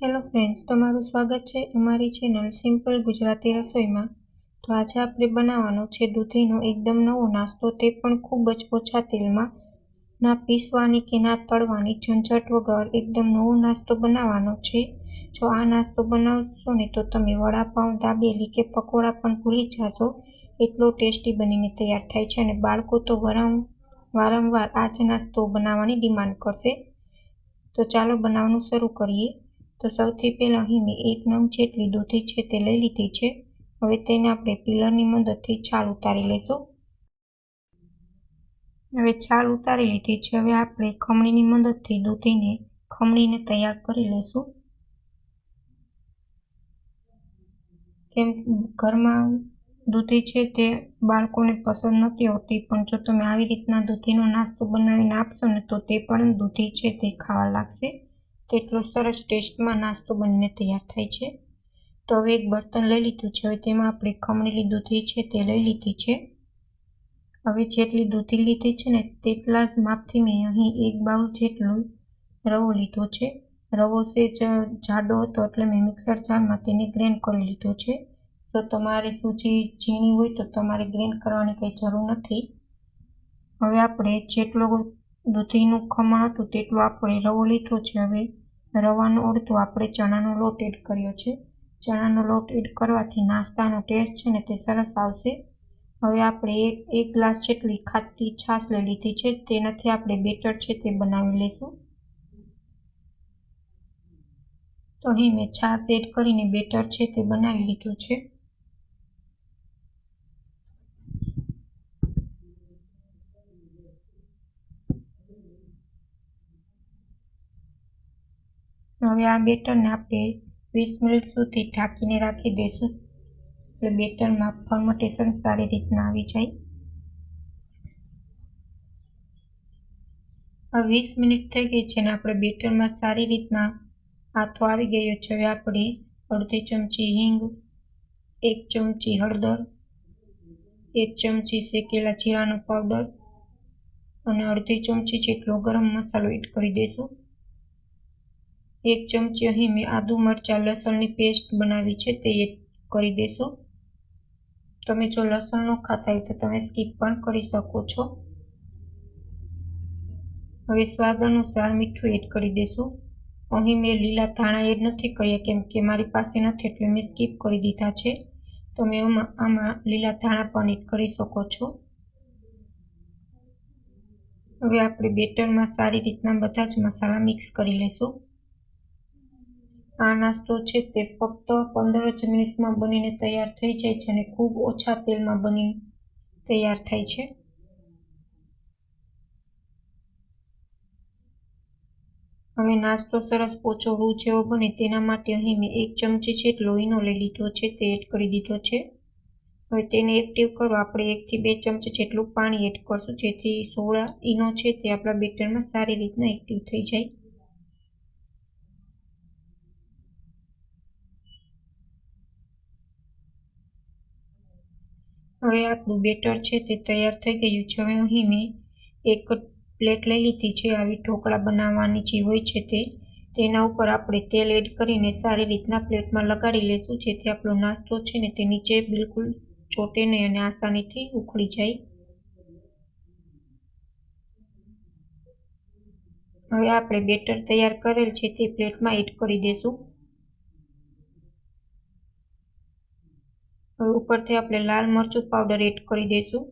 Hello friends, તમારું સ્વાગત છે અમારી ચેનલ સિમ્પલ ગુજરાતી રસોઈમાં। તો આજે આપણે બનાવવાનો છે દૂધીનો એકદમ નવો નાસ્તો, તે પણ ખૂબ જ ઓછા તેલમાં, ના પીસવાની કે ના તળવાની ઝંઝટ વગર એકદમ નવો નાસ્તો બનાવવાનો છે। જો આ નાસ્તો બનાવશો ને તો તમે વડાપાઉં, દાબેલી કે પકોડા પણ ભૂલી જશો, એટલો ટેસ્ટી બનીને તૈયાર થાય છે અને બાળકો તો વારંવાર આ જ નાસ્તો બનાવવાની ડિમાન્ડ કરશે। તો ચાલો બનાવવાનું શરૂ કરીએ। તો સૌથી પહેલાં અહીં મેં 1 નંગ જેટલી દૂધી છે તે લઈ લીધી છે। હવે તેને આપણે પીલરની મદદથી છાલ ઉતારી લઈશું। હવે છાલ ઉતારી લીધી છે। હવે આપણે ખમણીની મદદથી દૂધીને ખમણીને તૈયાર કરી લઈશું। કેમ ઘરમાં દૂધી છે તે બાળકોને પસંદ નથી હોતી, પણ જો તમે આવી રીતના દૂધીનો નાસ્તો બનાવીને આપશો ને તો તે પણ દૂધી છે તે ખાવા લાગશે। તેટલો સરસ ટેસ્ટમાં નાસ્તો બનીને તૈયાર થાય છે। તો હવે એક બર્તન લઈ લીધું છે। હવે તેમાં આપણે ખમણેલી દૂધી છે તે લઈ લીધી છે। હવે જેટલી દૂધી લીધી છે ને તેટલા જ માપથી મેં અહીં 1 બાઉલ જેટલો રવો લીધો છે। રવો સેજ જાડો હતો એટલે મેં મિક્સર જારમાં તેને ગ્રાઇન્ડ કરી લીધો છે। તો તમારે સૂજી ઝીણી હોય તો તમારે ગ્રાઇન્ડ કરવાની કંઈ જરૂર નથી। હવે આપણે જેટલો દૂધીનું ખમણ હતું તેટલો આપણે રવો લીધો છે। હવે રવાનો અડધો આપણે ચણાનો લોટ એડ કર્યો છે। ચણાનો લોટ એડ કરવાથી નાસ્તાનો ટેસ્ટ છે ને તે સરસ આવશે। હવે આપણે એક ગ્લાસ જેટલી ખાટી છાશ લઈ લીધી છે। તેનાથી આપણે બેટર છે તે બનાવી લઈશું। તો અહીં મેં છાશ એડ કરીને બેટર છે તે બનાવી લીધું છે। હવે આ બેટરને આપણે 20 મિનિટ સુધી ઢાંકીને રાખી દઈશું, એટલે બેટરમાં ફર્મેન્ટેશન સારી રીતના આવી જાય। હવે 20 મિનિટ થઈ ગઈ છે અને આપણે બેટરમાં સારી રીતના આથો આવી ગયો છે। હવે આપણે અડધી ચમચી હિંગ, 1 ચમચી હળદર, 1 ચમચી શેકેલા જીરાનો પાવડર અને અડધી ચમચી જેટલો ગરમ મસાલો એડ કરી દઈશું। 1 ચમચી અહીં મેં આદુ મરચાં લસણની પેસ્ટ બનાવી છે તે એડ કરી દઈશું। તમે જો લસણ ન ખાતા હોય તો તમે સ્કીપ પણ કરી શકો છો। હવે સ્વાદ અનુસાર મીઠું એડ કરી દઈશું। અહીં મેં લીલા ધાણા એડ નથી કર્યા કેમ કે મારી પાસે નથી એટલે મેં સ્કીપ કરી દીધા છે। તમે આમાં લીલા ધાણા પણ એડ કરી શકો છો। હવે આપણે બેટરમાં સારી રીતના બધા જ મસાલા મિક્સ કરી લઈશું। આ નાસ્તો છે તે ફક્ત 15 જ મિનિટમાં બનીને તૈયાર થઈ જાય છે અને ખૂબ ઓછા તેલમાં બનીને તૈયાર થાય છે। હવે નાસ્તો સરસ પોચો રૂ જેવો બને તેના માટે અહીં મેં 1 ચમચી જેટલો ઈનો લઈ લીધો છે તે એડ કરી દીધો છે। હવે તેને એક્ટિવ કરવા આપણે 1 થી 2 ચમચી જેટલું પાણી એડ કરશું, જેથી સોડા ઈનો છે તે આપણા બેટરમાં સારી રીતના એક્ટિવ થઈ જાય। હવે આપણું બેટર છે તે તૈયાર થઈ ગયું છે। હવે અહીં મેં એક પ્લેટ લઈ લીધી છે, આવી ઢોકળા બનાવવાની જે હોય છે તેના ઉપર આપણે તેલ એડ કરીને સારી રીતના પ્લેટમાં લગાડી લઈશું, જેથી આપણો નાસ્તો છે ને તે નીચે બિલકુલ ચોટે નહીં અને આસાનીથી ઉખડી જાય। હવે આપણે બેટર તૈયાર કરેલ છે તે પ્લેટમાં એડ કરી દઈશું। હવે ઉપરથી આપણે લાલ મરચું પાવડર એડ કરી દઈશું,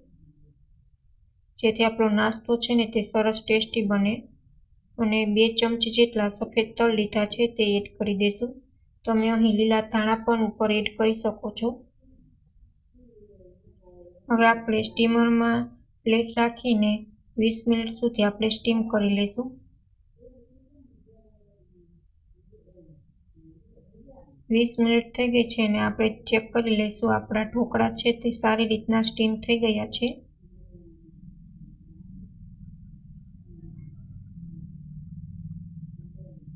જેથી આપણો નાસ્તો છે ને તે સરસ ટેસ્ટી બને। અને 2 ચમચી જેટલા સફેદ તલ લીધા છે તે એડ કરી દઈશું। તમે અહીં લીલા ધાણા પણ ઉપર એડ કરી શકો છો। હવે આપણે સ્ટીમરમાં પ્લેટ રાખીને 20 મિનિટ સુધી આપણે સ્ટીમ કરી લઈશું। વીસ મિનિટ થઈ ગઈ છે અને આપણે ચેક કરી લઈશું આપણા ઢોકળા છે તે સારી રીતના સ્ટીમ થઈ ગયા છે।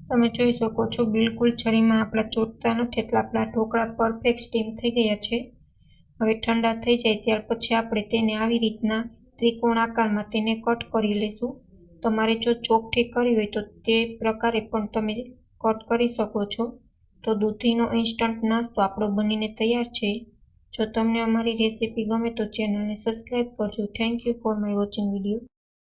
તમે જોઈ શકો છો બિલકુલ છરીમાં આપણા ચોટતા નથી, એટલે આપણા ઢોકળા પરફેક્ટ સ્ટીમ થઈ ગયા છે। હવે ઠંડા થઈ જાય ત્યાર પછી આપણે તેને આવી રીતના ત્રિકોણ આકારમાં તેને કટ કરી લઈશું। તમારે જો ચોકઠી કરવી હોય તો તે પ્રકારે પણ તમે કટ કરી શકો છો. તો દૂધીનો ઇન્સ્ટન્ટ નાસ્તો આપણો બનીને તૈયાર છે. જો તમને અમારી રેસીપી ગમે તો ચેનલને સબસ્ક્રાઇબ કરજો. Thank you for my watching video.